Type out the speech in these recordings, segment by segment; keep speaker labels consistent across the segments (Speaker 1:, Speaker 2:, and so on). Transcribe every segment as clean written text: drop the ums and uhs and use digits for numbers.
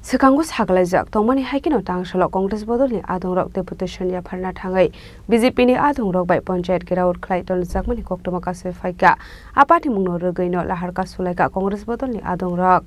Speaker 1: Sekangu saglajak tongmani haikino tangshalo Congress bodolni adongrok deputation ya pharna thangai BJP ni adongrok bai panchayat geraut khlai ton jakmani koktoma kase faika apati mungno regaino lahar ka sulaika Congress bodolni adongrok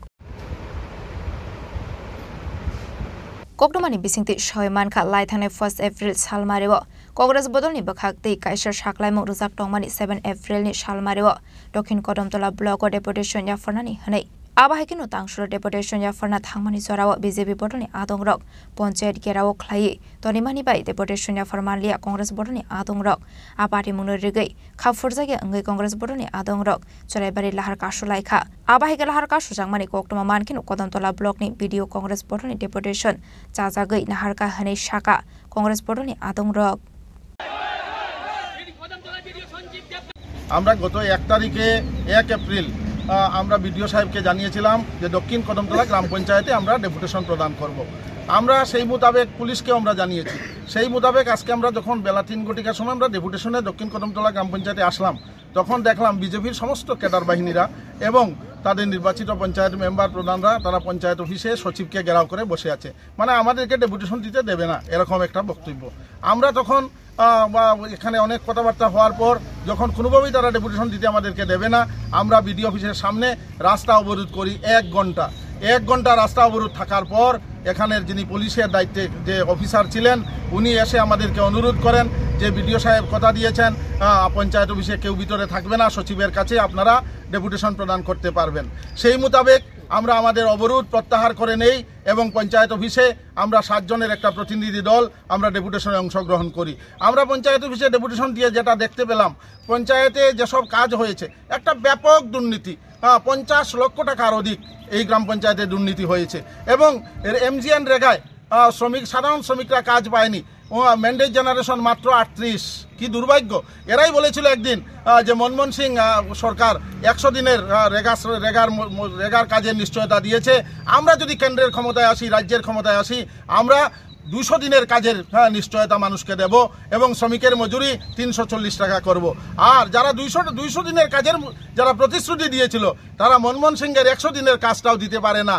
Speaker 2: Kokdomani bisingti shoyman kha lai thane 1 April salmarewo Congress bodolni bakhakti kaisar saklai mo rujak tongmani 7 April ni salmarewo Dokhin Kodamtola block deputation ya pharnani hanai Abahikino tangshlo deputation ya pharna thangmani sorawo BJP bodolni adongrok panchayat gerao khlai tonimani bai deputation ya pharmanlia Congress bodolni adongrok apati mungno regai khafurjage angai Congress bodolni adongrok choraibari lahar kasulai kha abahike lahar kasu jangmani koktoma mankino Kodamtola block ni video Congress bodolni deputation chajagai nahar ka hanai shaka Congress bodolni adongrok
Speaker 3: আমরা গত 1 তারিখে 1 April আমরা BDO সাহেবকে জানিয়েছিলাম যে দক্ষিণ কদমতলা গ্রাম পঞ্চায়েতে আমরা ডেপুটেশন প্রদান করব। আমরা সেই মোতাবেক পুলিশকেও আমরা জানিয়েছি। সেই মোতাবেক আজকে আমরা যখন বেলা 3 ঘটিকার সময় আমরা ডেপুটেশনে দক্ষিণ কদমতলা গ্রাম পঞ্চায়েতে আসলাম তখন দেখলাম বিজেপির সমস্ত ক্যাডার বাহিনীরা এবং তাদের নির্বাচিত পঞ্চায়েত মেম্বার প্রধানরা তারা পঞ্চায়েত অফিসে সচিবকে ঘেরাও করে বসে আছে, মানে আমাদেরকে ডেপুটেশন দিতে দেবে না এরকম একটা বক্তব্য। আমরা তখন এখানে অনেক কথাবার্তা হওয়ার পর যখন কোনোভাবেই তারা ডেপুটেশন দিতে আমাদেরকে দেবে না, আমরা বিডিও অফিসের সামনে রাস্তা অবরোধ করি 1 ঘন্টা রাস্তা অবরোধ থাকার পর এখানের যিনি পুলিশের দায়িত্বে যে অফিসার ছিলেন উনি এসে আমাদেরকে অনুরোধ করেন যে বিডিও সাহেব কথা দিয়েছেন পঞ্চায়েত অফিসে কেউ ভিতরে থাকবে না, সচিবের কাছে আপনারা ডেপুটেশন প্রদান করতে পারবেন। সেই মোতাবেক আমরা আমাদের অবরোধ প্রত্যাহার করে নেই এবং পঞ্চায়েত অফিসে আমরা 7 জনের একটা প্রতিনিধি দল আমরা ডেপুটেশনে অংশগ্রহণ করি। আমরা পঞ্চায়েত অফিসে ডেপুটেশন দিয়ে যেটা দেখতে পেলাম পঞ্চায়েতে যেসব কাজ হয়েছে একটা ব্যাপক দুর্নীতি, 50 লক্ষ টাকার অধিক এই গ্রাম পঞ্চায়েতে দুর্নীতি হয়েছে এবং এমজিএন রেগায় সাধারণ শ্রমিকরা কাজ পায়নি, ম্যান্ডেট জেনারেশন মাত্র 38। কি দুর্ভাগ্য! এরাই বলেছিল একদিন যে মনমোহন সিং সরকার 100 দিনের রেগার কাজের নিশ্চয়তা দিয়েছে, আমরা যদি কেন্দ্রের ক্ষমতায় আসি রাজ্যের ক্ষমতায় আসি আমরা 200 দিনের কাজের নিশ্চয়তা মানুষকে দেব এবং শ্রমিকের মজুরি 340 টাকা করব। আর যারা 200 দিনের কাজের যারা প্রতিশ্রুতি দিয়েছিল তারা মনমোহন সিংয়ের 100 দিনের কাজটাও দিতে পারে না।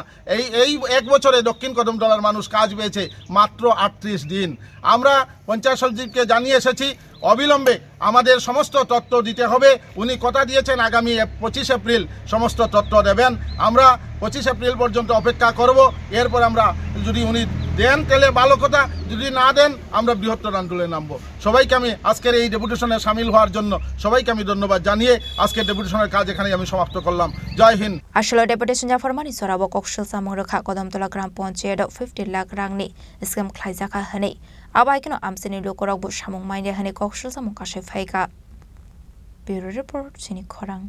Speaker 3: এই 1 বছরে দক্ষিণ কদমতলার মানুষ কাজ পেয়েছে মাত্র 38 দিন। আমরা পঞ্চায়েত সচিবকে জানিয়ে এসেছি অবিলম্বে আমাদের সমস্ত তথ্য দিতে হবে। উনি কথা দিয়েছেন আগামী 25 এপ্রিল সমস্ত তথ্য দেবেন। আমরা 25 এপ্রিল পর্যন্ত অপেক্ষা করব। এরপর আমরা যদি উনি দেন তাহলে ভালো কথা, যদি না দেন আমরা বৃহত্তর আন্দোলনে নামবো। সবাইকে আমি আজকের এই ডেপুটেশনে সামিল হওয়ার জন্য সবাইকে আমি ধন্যবাদ জানিয়ে আজকের ডেপুটেশনের কাজ এখানে আমি সমাপ্ত করলাম। জয় হিন্দ।
Speaker 2: আসলে ডেপুটেশন জাফরমানি সরাবো কক্সল সামং রখা কদমতলা গ্রাম পঞ্চায়েত 50 লাখ রাংনি স্কিম খ্লাইজাखा हनै आबाइकनो आमसेनि लोकरकबो सामं माइने हनै कक्सल सामं कासे फाइका ब्युरो रिपोर्ट सिनि खरां।